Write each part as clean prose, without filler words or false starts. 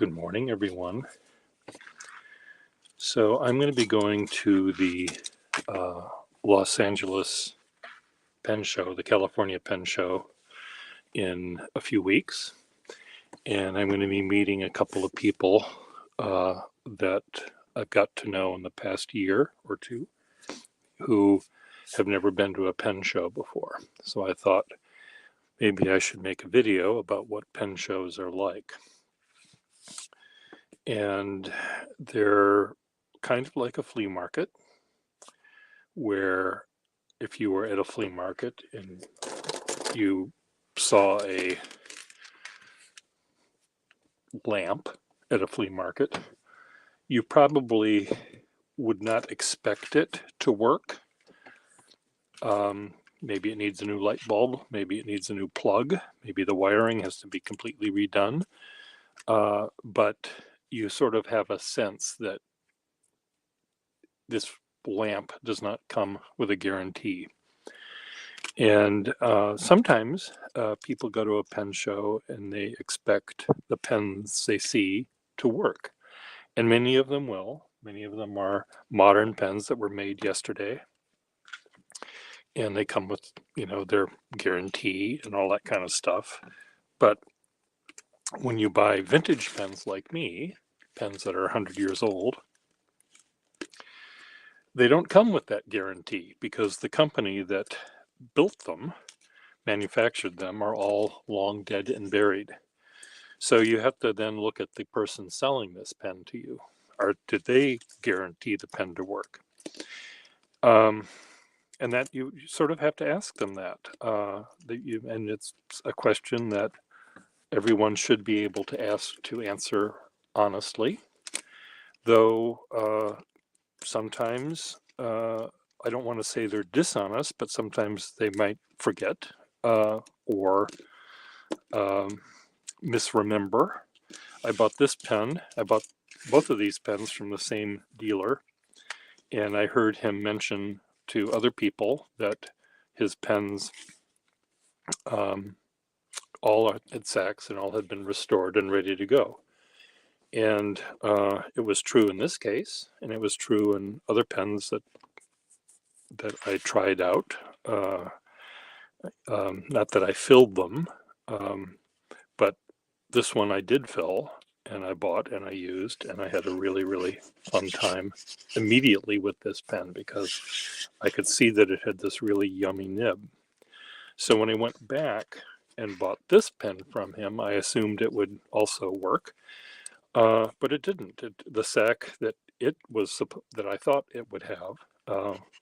Good morning, everyone. So I'm going to be going to the uh, Los Angeles Pen Show, the California Pen Show, in a few weeks. And I'm going to be meeting a couple of people that I've got to know in the past year or two who have never been to a pen show before. So I thought maybe I should make a video about what pen shows are like. And they're kind of like a flea market, where if you were at a flea market and you saw a lamp at a flea market, you probably would not expect it to work. Maybe it needs a new light bulb, maybe it needs a new plug, maybe the wiring has to be completely redone. But you sort of have a sense that this lamp does not come with a guarantee. And sometimes people go to a pen show and they expect the pens they see to work. And many of them will. Many of them are modern pens that were made yesterday. And they come with, their guarantee and all that kind of stuff. But when you buy vintage pens like me, pens that are 100 years old, they don't come with that guarantee because the company that built them, manufactured them, are all long dead and buried. So you have to then look at the person selling this pen to you. Did they guarantee the pen to work? And that you sort of have to ask them that. And it's a question that everyone should be able to answer honestly. Though sometimes, I don't want to say they're dishonest, but sometimes they might forget or misremember. I bought this pen. I bought both of these pens from the same dealer, and I heard him mention to other people that his pens all had Saks and all had been restored and ready to go. And it was true in this case, and it was true in other pens that I tried out. Not that I filled them, but this one I did fill, and I bought and I used, and I had a really, really fun time immediately with this pen because I could see that it had this really yummy nib. So when I went back and bought this pen from him, I assumed it would also work, but it didn't. The sack that that I thought it would have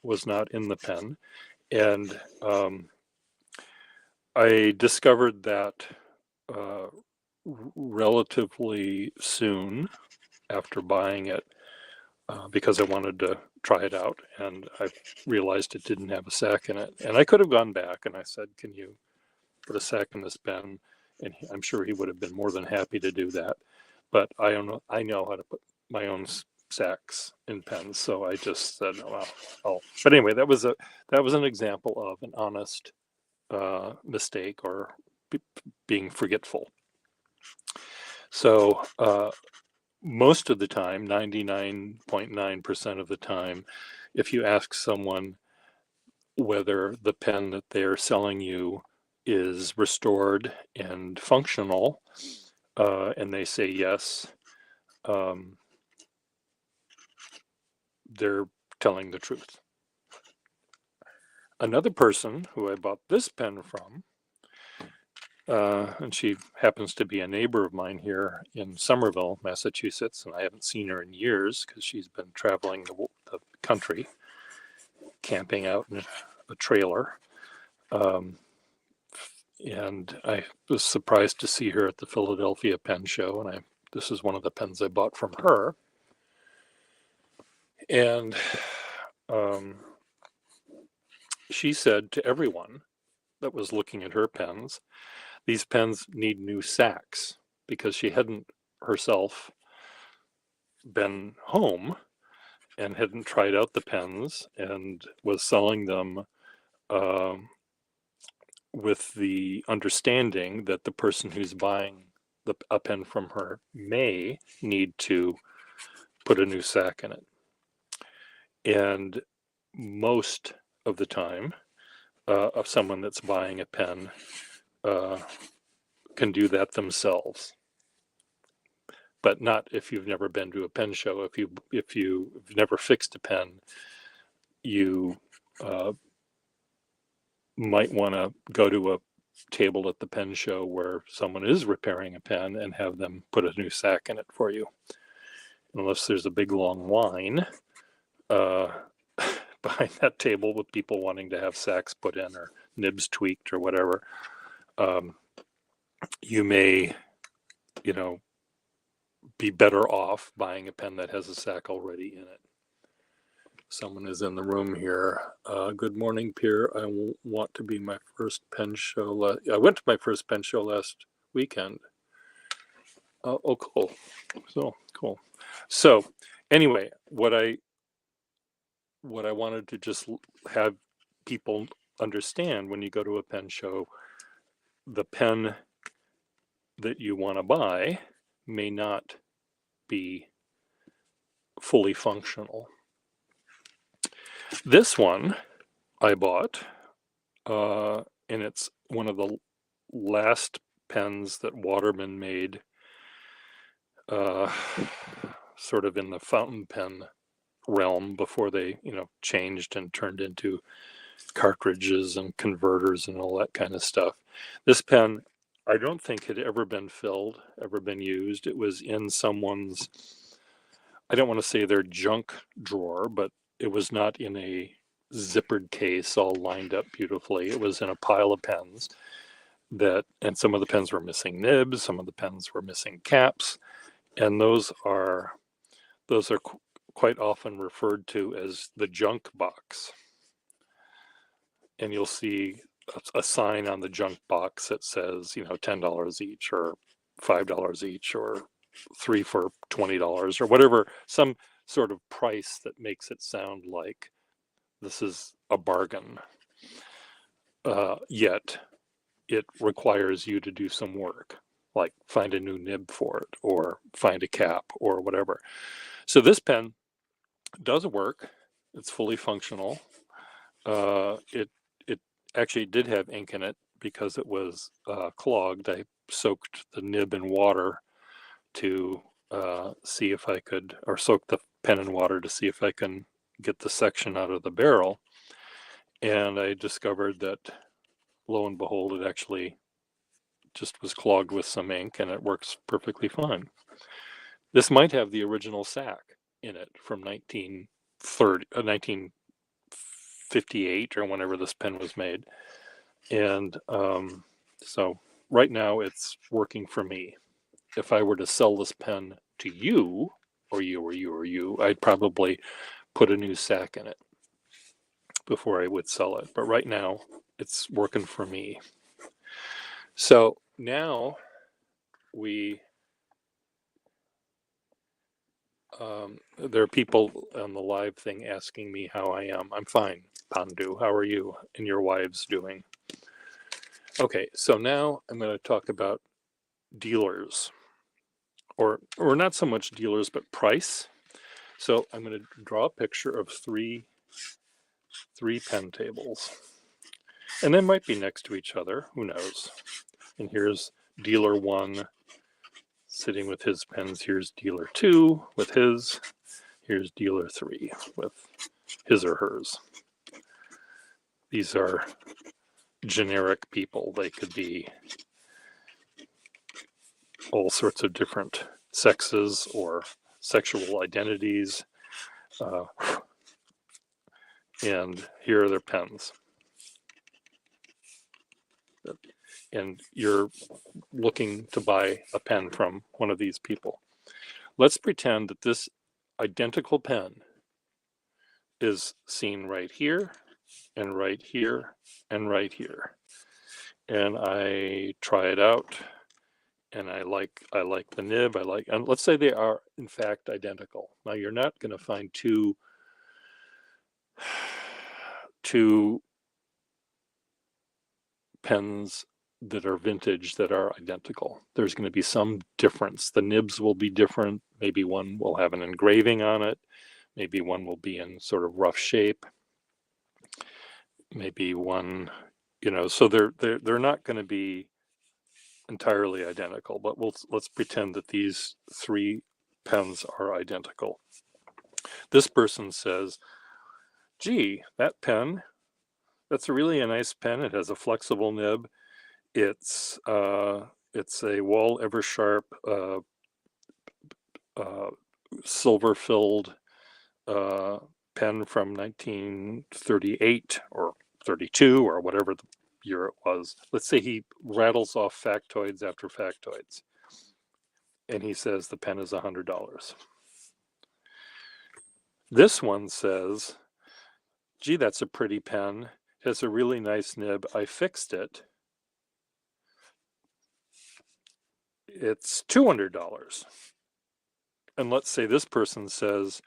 was not in the pen, and I discovered that relatively soon after buying it because I wanted to try it out, and I realized it didn't have a sack in it. And I could have gone back and I said, "Can you put a sack in this pen?" And I'm sure he would have been more than happy to do that. But I know how to put my own sacks in pens, so I just said, "Well." But anyway, that was an example of an honest mistake or being forgetful. So most of the time, 99.9% of the time, if you ask someone whether the pen that they're selling you is restored and functional, and they say yes, they're telling the truth. Another person who I bought this pen from, and she happens to be a neighbor of mine here in Somerville, Massachusetts, and I haven't seen her in years because she's been traveling the country, camping out in a trailer. And I was surprised to see her at the Philadelphia Pen Show, and this is one of the pens I bought from her. And she said to everyone that was looking at her pens, these pens need new sacks, because she hadn't herself been home and hadn't tried out the pens and was selling them with the understanding that the person who's buying a pen from her may need to put a new sack in it. And most of the time, of someone that's buying a pen can do that themselves. But not if you've never been to a pen show. If you've never fixed a pen, you might want to go to a table at the pen show where someone is repairing a pen and have them put a new sack in it for you. Unless there's a big long line behind that table with people wanting to have sacks put in or nibs tweaked or whatever, you may, be better off buying a pen that has a sack already in it. Someone is in the room here. Good morning, Pierre. I want to be my first pen show. I went to my first pen show last weekend. Oh, cool. So cool. So anyway, what I wanted to just have people understand, when you go to a pen show, the pen that you want to buy may not be fully functional. This one I bought, and it's one of the last pens that Waterman made, sort of in the fountain pen realm before they, changed and turned into cartridges and converters and all that kind of stuff. This pen, I don't think had ever been filled, ever been used. It was in someone's, I don't want to say their junk drawer, but it was not in a zippered case all lined up beautifully. It was in a pile of pens and some of the pens were missing nibs, some of the pens were missing caps, and those are quite often referred to as the junk box. And you'll see a sign on the junk box that says, $10 each or $5 each or 3 for $20 or whatever, some sort of price that makes it sound like this is a bargain. Yet it requires you to do some work, like find a new nib for it or find a cap or whatever. So this pen does work. It's fully functional. It actually did have ink in it because it was clogged. I soaked the nib in water to see if I could, or soak the pen in water to see if I can get the section out of the barrel. And I discovered that, lo and behold, it actually just was clogged with some ink and it works perfectly fine. This might have the original sack in it from 1958 or whenever this pen was made. And so right now it's working for me. If I were to sell this pen to you, or you, I'd probably put a new sack in it before I would sell it. But right now it's working for me. So now there are people on the live thing asking me how I am. I'm fine, Pandu. How are you and your wives doing? Okay, so now I'm going to talk about dealers, or not so much dealers, but price. So I'm going to draw a picture of three pen tables, and they might be next to each other. Who knows? And here's dealer 1 sitting with his pens. Here's dealer 2 with his. Here's dealer 3 with his or hers. These are generic people. They could be all sorts of different sexes or sexual identities. And here are their pens. And you're looking to buy a pen from one of these people. Let's pretend that this identical pen is seen right here and right here and right here. And I try it out and I like the nib. And let's say they are in fact identical. Now you're not going to find two pens that are vintage that are identical. There's going to be some difference. The nibs will be different. Maybe one will have an engraving on it. Maybe one will be in sort of rough shape. Maybe one, so they're not going to be entirely identical, but let's pretend that these three pens are identical. This person says, gee, that pen, that's really a nice pen. It has a flexible nib. It's a Wahl Eversharp silver-filled pen from 1938 or 32 or whatever the year it was. Let's say he rattles off factoids after factoids, and he says the pen is $100. This one says, gee, that's a pretty pen. It has a really nice nib. I fixed it. It's $200. And let's say this person says,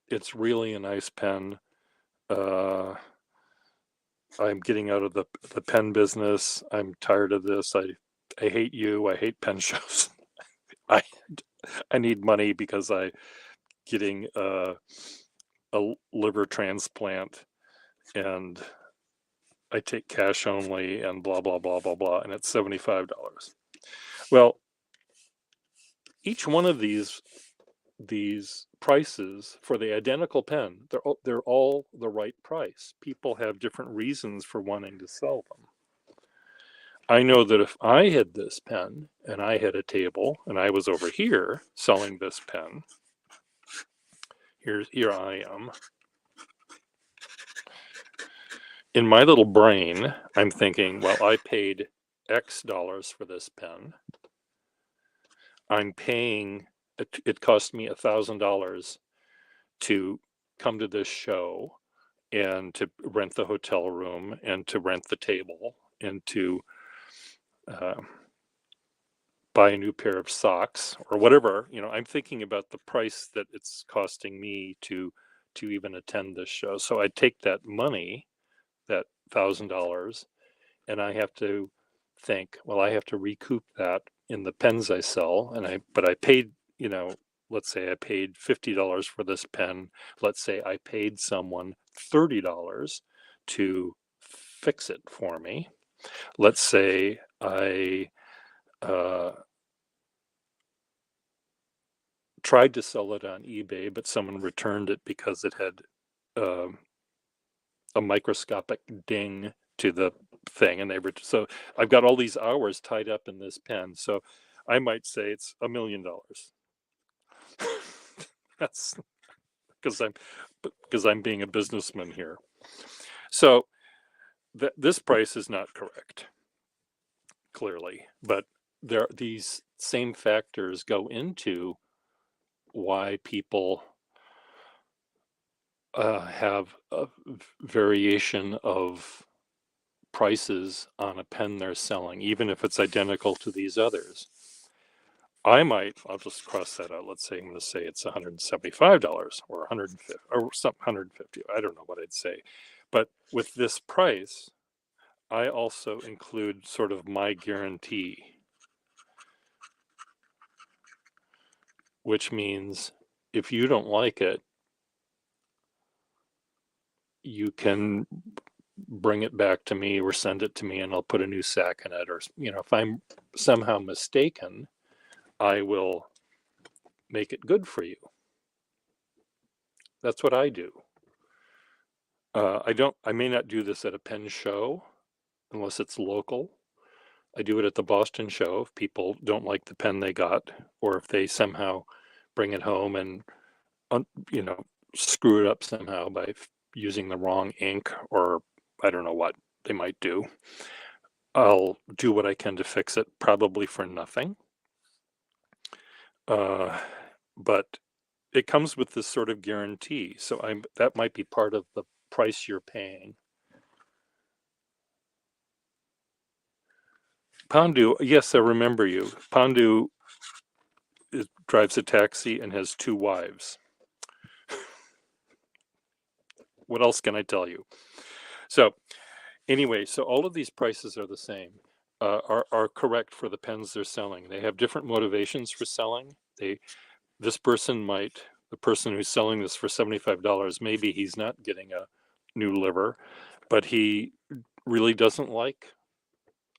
it's really a nice pen. I'm getting out of the pen business. I'm tired of this. I hate you. I hate pen shows. I need money because I'm getting a liver transplant and I take cash only and blah, blah, blah, blah, blah. And it's $75. Well, each one of these prices for the identical pen, they're all the right price. People have different reasons for wanting to sell them. I know that if I had this pen and I had a table and I was over here selling this pen, here I am. In my little brain, I'm thinking, well, I paid X dollars for this pen. I'm paying, it cost me $1,000 to come to this show and to rent the hotel room and to rent the table and to buy a new pair of socks or whatever. I'm thinking about the price that it's costing me to even attend this show. So I take that money, that $1,000, and I have to think, well, I have to recoup that in the pens I sell. But I paid, let's say I paid $50 for this pen. Let's say I paid someone $30 to fix it for me. Let's say I tried to sell it on eBay, but someone returned it because it had a microscopic ding to the thing, and so I've got all these hours tied up in this pen. So I might say it's $1 million. That's because I'm being a businessman here. So this price is not correct, clearly, but these same factors go into why people have a variation of prices on a pen they're selling, even if it's identical to these others. I'll just cross that out. Let's say I'm going to say it's $175 or 150 or some 150. I don't know what I'd say. But with this price, I also include sort of my guarantee, which means if you don't like it, you can bring it back to me or send it to me and I'll put a new sack in it. Or, if I'm somehow mistaken, I will make it good for you. That's what I do. I may not do this at a pen show unless it's local. I do it at the Boston show if people don't like the pen they got, or if they somehow bring it home and, screw it up somehow by using the wrong ink, or I don't know what they might do. I'll do what I can to fix it, probably for nothing. But it comes with this sort of guarantee. So that might be part of the price you're paying. Pandu, yes, I remember you. Pandu drives a taxi and has 2 wives. What else can I tell you? So anyway, so all of these prices are the same. are correct for the pens they're selling. They have different motivations for selling. The person who's selling this for $75, maybe he's not getting a new liver, but he really doesn't like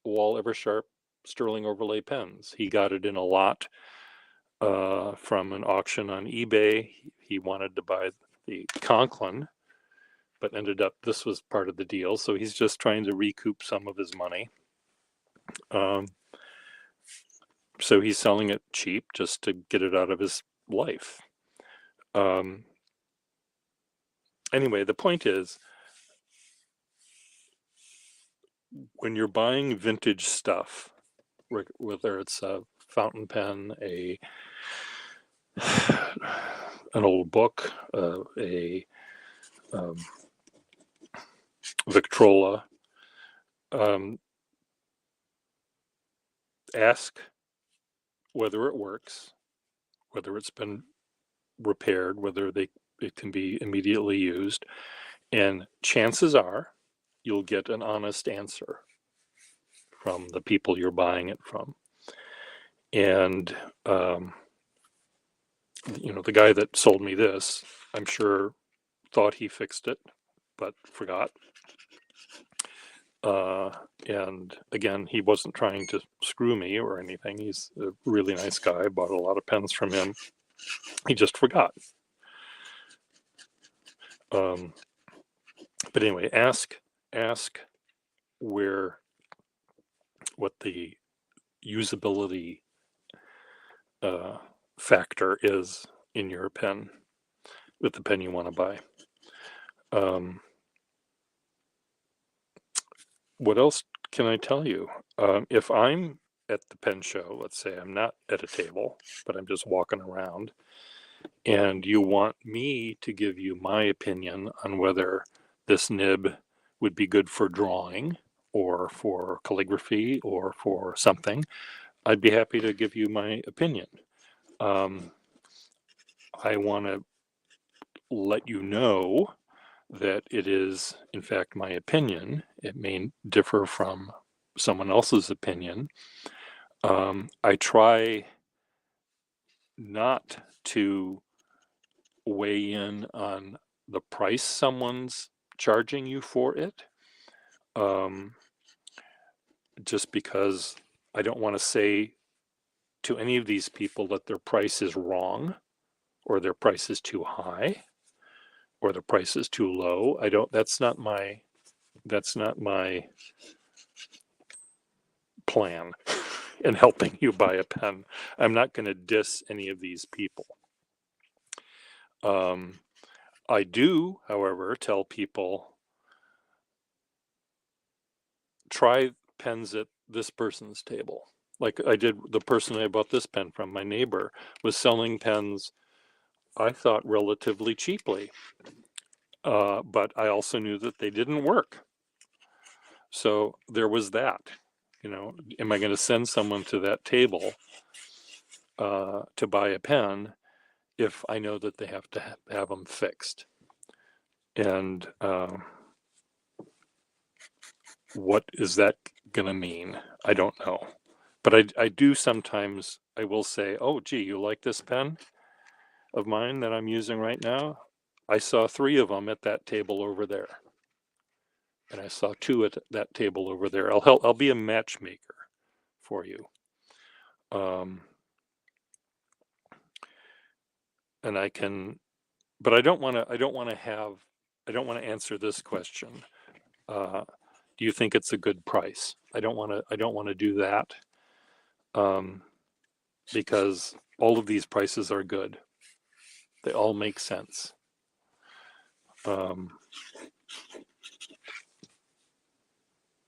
Wahl Eversharp sterling overlay pens. He got it in a lot from an auction on eBay. He wanted to buy the Conklin, but ended up this was part of the deal. So he's just trying to recoup some of his money. So he's selling it cheap just to get it out of his life. Anyway, the point is, when you're buying vintage stuff, whether it's a fountain pen, an old book, a Victrola, ask whether it works, whether it's been repaired, whether it can be immediately used, and chances are you'll get an honest answer from the people you're buying it from. And the guy that sold me this, I'm sure thought he fixed it, but forgot. And again, he wasn't trying to screw me or anything. He's a really nice guy. I bought a lot of pens from him. He just forgot. But anyway, ask what the usability factor is in your pen with the pen you want to buy. What else can I tell you? If I'm at the pen show, let's say I'm not at a table, but I'm just walking around, and you want me to give you my opinion on whether this nib would be good for drawing or for calligraphy or for something, I'd be happy to give you my opinion. I want to let you know that it is, in fact, my opinion. It may differ from someone else's opinion. I try not to weigh in on the price someone's charging you for it, just because I don't want to say to any of these people that their price is wrong or their price is too high or the price is too low. That's not my plan in helping you buy a pen. I'm not going to diss any of these people. I do, however, tell people, try pens at this person's table. Like I did, the person I bought this pen from, my neighbor, was selling pens, I thought, relatively cheaply. But I also knew that they didn't work. So there was that. Am I going to send someone to that table to buy a pen if I know that they have to have them fixed? And what is that going to mean? I don't know. But I do sometimes, I will say, oh, gee, you like this pen of mine that I'm using right now? I saw 3 of them at that table over there. And I saw 2 at that table over there. I'll be a matchmaker for you. And I can, but I don't want to answer this question. Do you think it's a good price? I don't want to do that. Because all of these prices are good. They all make sense.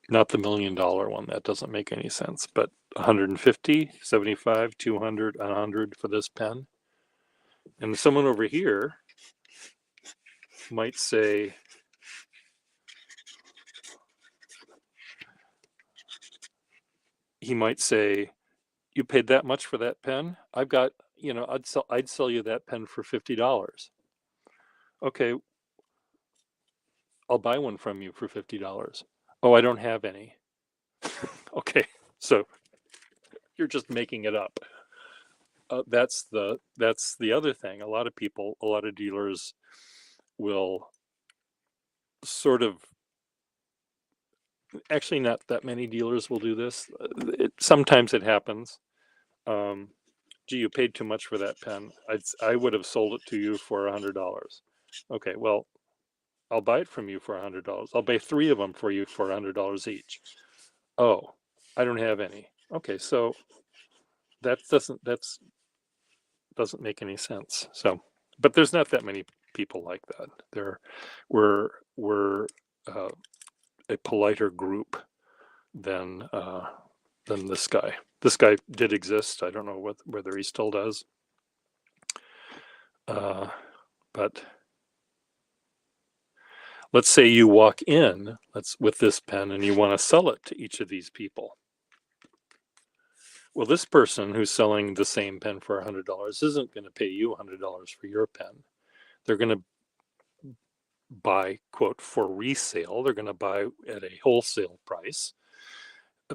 Not the $1 million one, that doesn't make any sense, but 150, 75, 200, 100 for this pen. And someone over here might say, you paid that much for that pen? I've got, I'd sell you that pen for $50. Okay, I'll buy one from you for $50. Oh, I don't have any. Okay, So you're just making it up. That's the other thing. A lot of dealers will sort of, actually not that many dealers will do this. Sometimes it happens. Gee, you paid too much for that pen. I would have sold it to you for $100. Okay, well, I'll buy it from you for $100. I'll buy 3 of them for you for $100 each. Oh, I don't have any. Okay, so that doesn't make any sense. So, but there's not that many people like that. We're a politer group than this guy. This guy did exist. I don't know whether he still does. But let's say you walk in with this pen and you want to sell it to each of these people. Well, this person who's selling the same pen for $100 isn't going to pay you $100 for your pen. They're going to buy, quote, for resale. They're going to buy at a wholesale price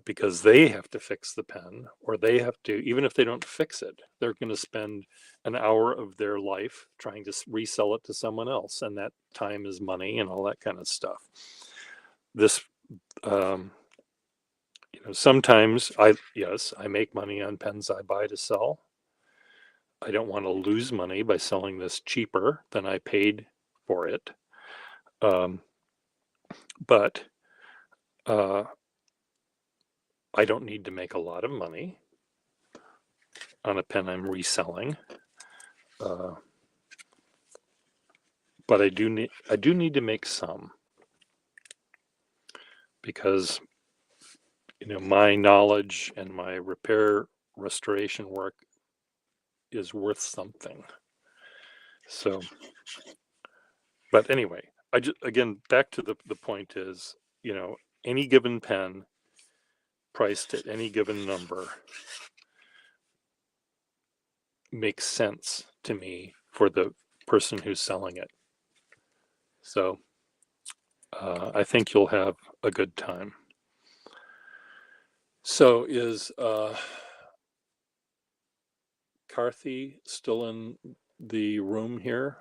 because they have to fix the pen, or they have to, even if they don't fix it, they're going to spend an hour of their life trying to resell it to someone else. And that time is money and all that kind of stuff. This, sometimes I make money on pens I buy to sell. I don't want to lose money by selling this cheaper than I paid for it. But I don't need to make a lot of money on a pen I'm reselling. But I do need to make some, because my knowledge and my restoration work is worth something. So, but anyway, again, back to the point is, any given pen priced at any given number makes sense to me for the person who's selling it. So I think you'll have a good time. So is Carthy still in the room here?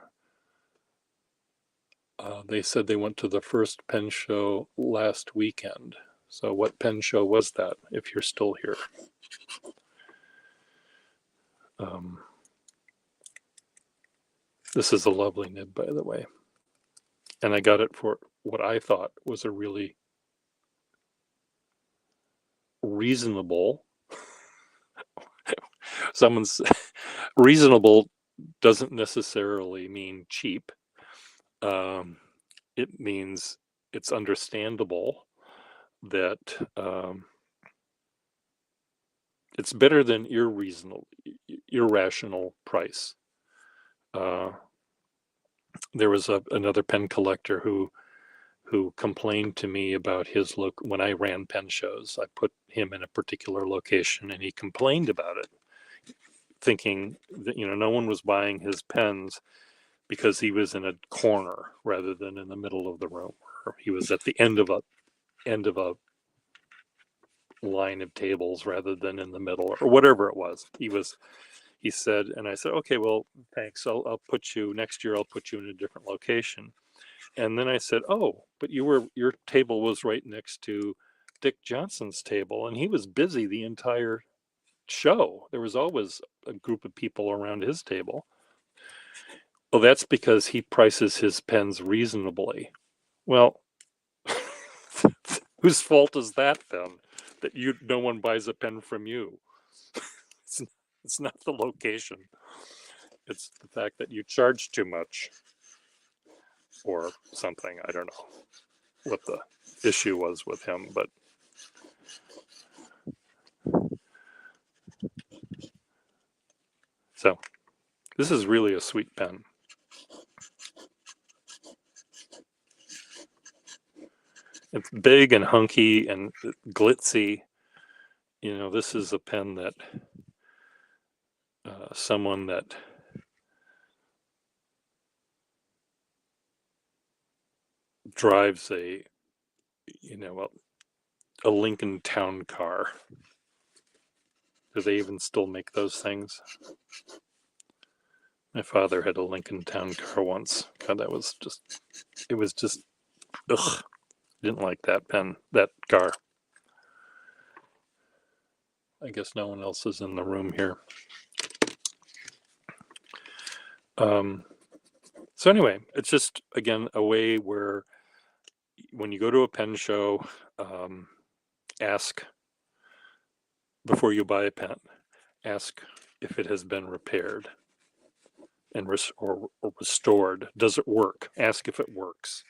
They said they went to the first pen show last weekend. So what pen show was that, if you're still here? This is a lovely nib, by the way. And I got it for what I thought was a really reasonable. Someone's reasonable doesn't necessarily mean cheap. It means it's understandable that it's better than irrational price. There was another pen collector who complained to me about his look when I ran pen shows. I put him in a particular location and he complained about it, thinking that no one was buying his pens because he was in a corner rather than in the middle of the room, or he was at the end of a line of tables rather than in the middle, or whatever it was. He said, and I said, okay, well, thanks. I'll put you next year. I'll put you in a different location. And then I said, oh, but your table was right next to Dick Johnson's table, and he was busy the entire show. There was always a group of people around his table. Well, that's because he prices his pens reasonably. Well, whose fault is that then? That no one buys a pen from you? It's not the location. It's the fact that you charge too much or something. I don't know what the issue was with him, but so this is really a sweet pen. It's big and hunky and glitzy. This is a pen that someone that drives a Lincoln Town Car Do they even still make those things? My father had a Lincoln Town Car once. God, it was just, ugh, didn't like that car. I guess no one else is in the room here. So anyway, it's just, again, a way where when you go to a pen show, ask before you buy a pen, ask if it has been repaired and or restored. Does it work? Ask if it works.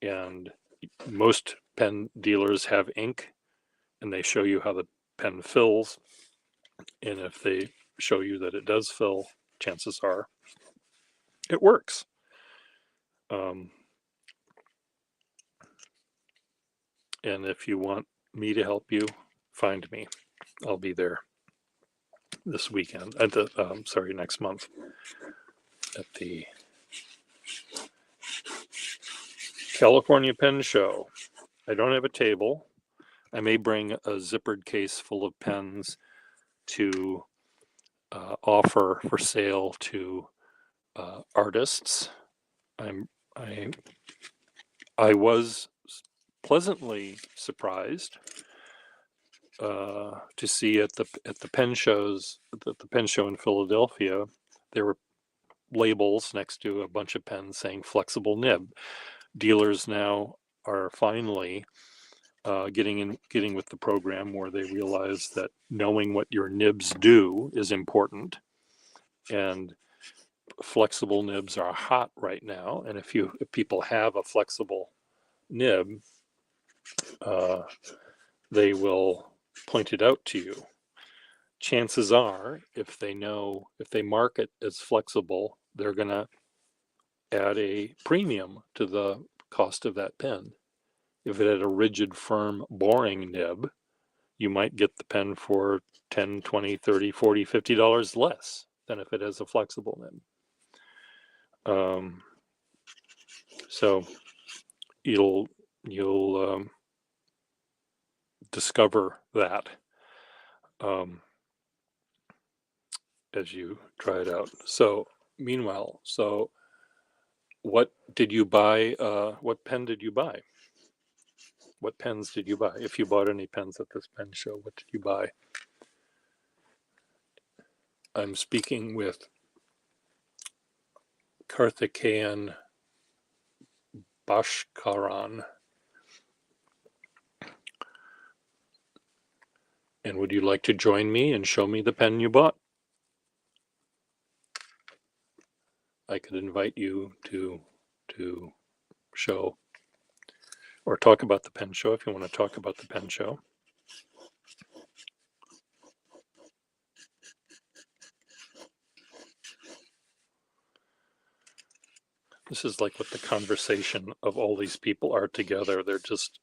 And most pen dealers have ink, and they show you how the pen fills. And if they show you that it does fill, chances are it works. And if you want me to help you, find me. I'll be there this weekend at the next month at the California Pen Show. I don't have a table. I may bring a zippered case full of pens to offer for sale to artists. I was pleasantly surprised to see at the pen shows, the pen show in Philadelphia, there were labels next to a bunch of pens saying flexible nib. Dealers now are finally getting with the program where they realize that knowing what your nibs do is important, and flexible nibs are hot right now. And if people have a flexible nib, they will point it out to you. Chances are, if they mark it as flexible, they're going to add a premium to the cost of that pen. If it had a rigid, firm, boring nib, you might get the pen for $10, $20, $30, $40, $50 less than if it has a flexible nib. So you'll discover that as you try it out. So meanwhile, what did you buy? What pen did you buy? What pens did you buy? If you bought any pens at this pen show, what did you buy? I'm speaking with Karthikeyan Bhaskaran. And would you like to join me and show me the pen you bought? I could invite you to show or talk about the pen show if you want to talk about the pen show. This is like what the conversation of all these people are together. They're just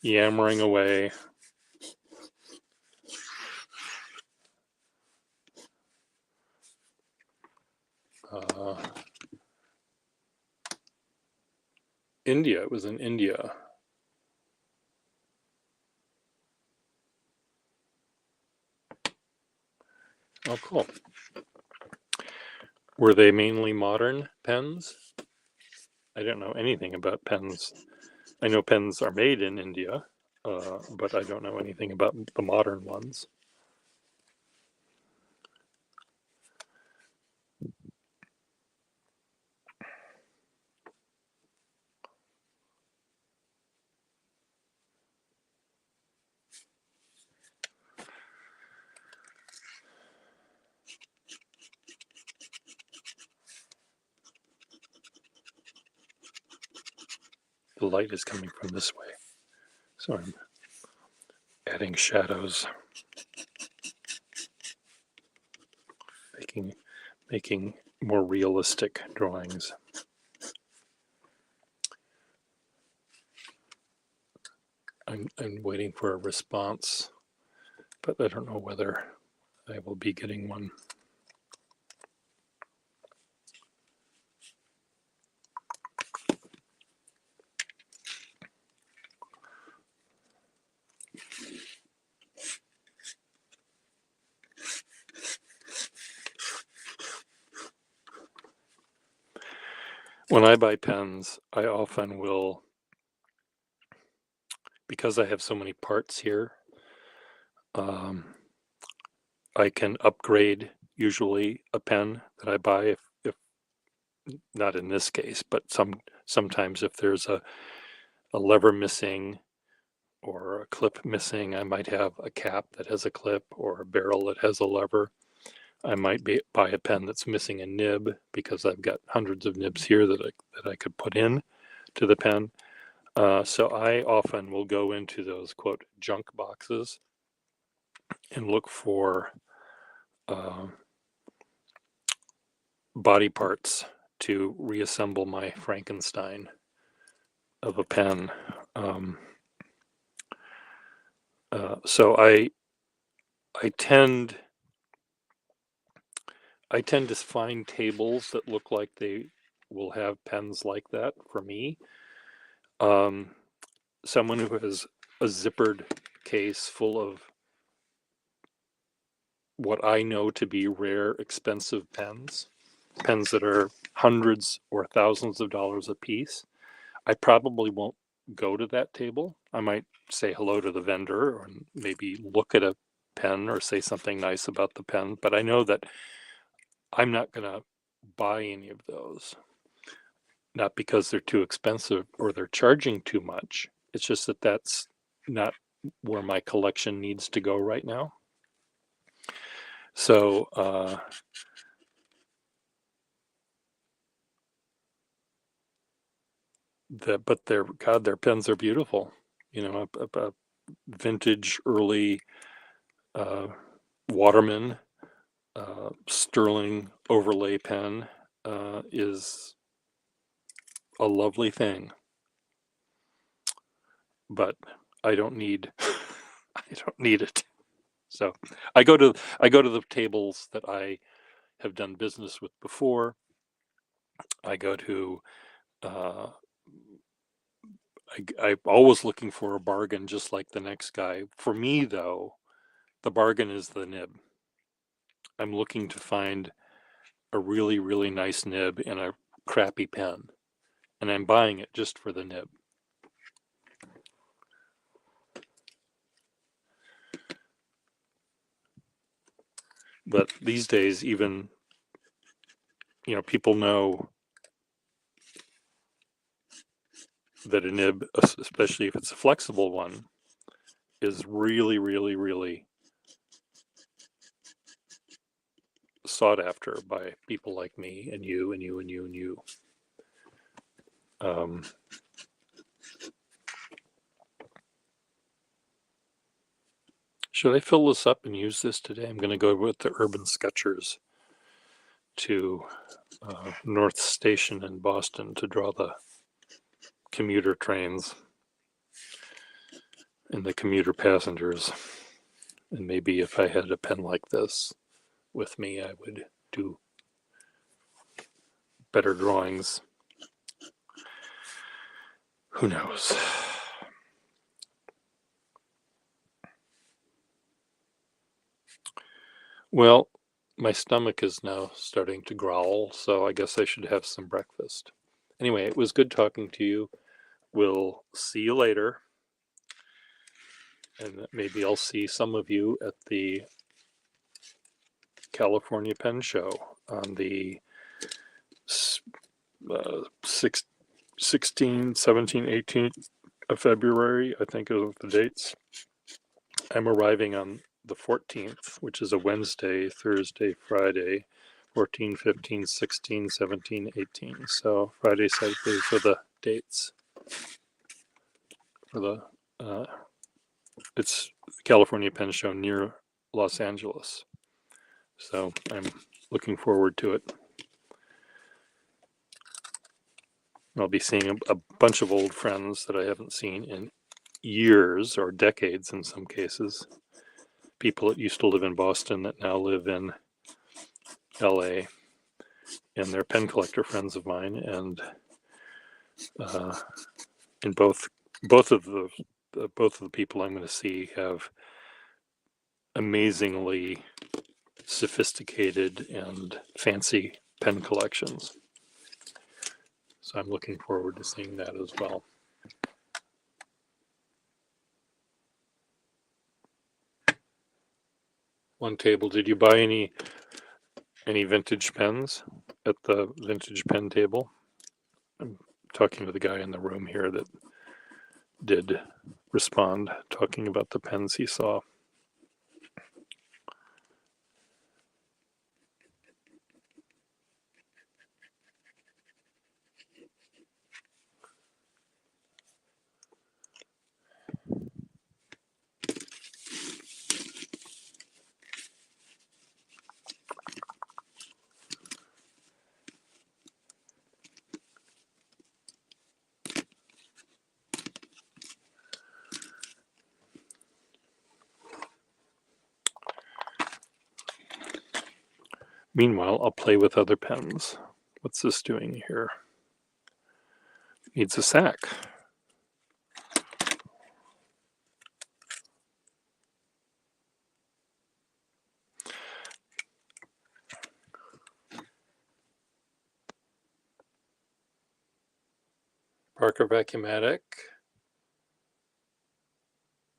yammering away. India, it was in India. Oh, cool. Were they mainly modern pens? I don't know anything about pens. I know pens are made in India, but I don't know anything about the modern ones. The light is coming from this way, so I'm adding shadows, making more realistic drawings. I'm waiting for a response, but I don't know whether I will be getting one. When I buy pens, I often will, because I have so many parts here, I can upgrade usually a pen that I buy if not in this case, but sometimes if there's a lever missing or a clip missing, I might have a cap that has a clip or a barrel that has a lever. I might buy a pen that's missing a nib because I've got hundreds of nibs here that I could put in to the pen. So I often will go into those quote junk boxes and look for body parts to reassemble my Frankenstein of a pen. So I tend to find tables that look like they will have pens like that for me. Someone who has a zippered case full of what I know to be rare, expensive pens that are hundreds or thousands of dollars a piece, I probably won't go to that table. I might say hello to the vendor or maybe look at a pen or say something nice about the pen, but I know that I'm not going to buy any of those. Not because they're too expensive or they're charging too much. It's just that that's not where my collection needs to go right now. So, but their pens are beautiful. You know, a vintage early Waterman sterling overlay pen is a lovely thing, but I don't need it. So I go to the tables that I have done business with before. I go to I'm always looking for a bargain, just like the next guy. For me, though, the bargain is the nib. I'm looking to find a really, really nice nib in a crappy pen, and I'm buying it just for the nib. But these days, even, you know, people know that a nib, especially if it's a flexible one, is really, really, really sought after by people like me and you and you and you and you. Should I fill this up and use this today? I'm going to go with the Urban Sketchers to North Station in Boston to draw the commuter trains and the commuter passengers. And maybe if I had a pen like this with me, I would do better drawings. Who knows? Well, my stomach is now starting to growl, so I guess I should have some breakfast. Anyway, it was good talking to you. We'll see you later. And maybe I'll see some of you at the California Pen Show on the 16, 17, 18 of February, I think are the dates. I'm arriving on the 14th, which is a Wednesday, Thursday, Friday, 14, 15, 16, 17, 18. So Friday, Saturday for the dates. For the it's the California Pen Show near Los Angeles. So I'm looking forward to it. I'll be seeing a bunch of old friends that I haven't seen in years or decades in some cases. People that used to live in Boston that now live in LA, and they're pen collector friends of mine. And in both of the both of the people I'm going to see have amazingly sophisticated and fancy pen collections. So I'm looking forward to seeing that as well. One table, did you buy any vintage pens at the vintage pen table? I'm talking to the guy in the room here that did respond, talking about the pens he saw. Meanwhile, I'll play with other pens. What's this doing here? Needs a sack. Parker Vacuumatic.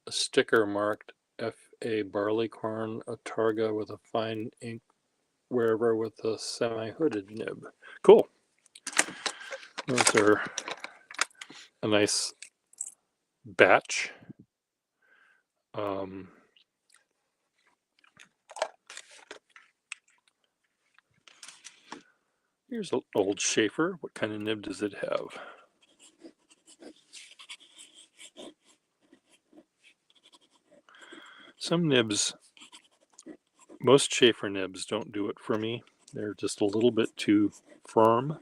A sticker marked F.A. Barleycorn, a Targa with a fine ink wearer with a semi-hooded nib. Cool. Those are a nice batch. Here's an old Schaefer. What kind of nib does it have? Some nibs, most Schaefer nibs don't do it for me. They're just a little bit too firm.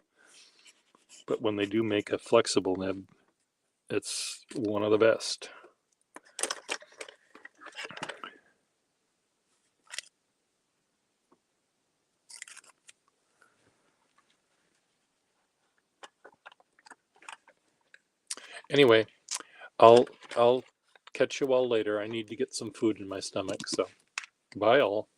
But when they do make a flexible nib, it's one of the best. Anyway, I'll catch you all later. I need to get some food in my stomach, so bye all.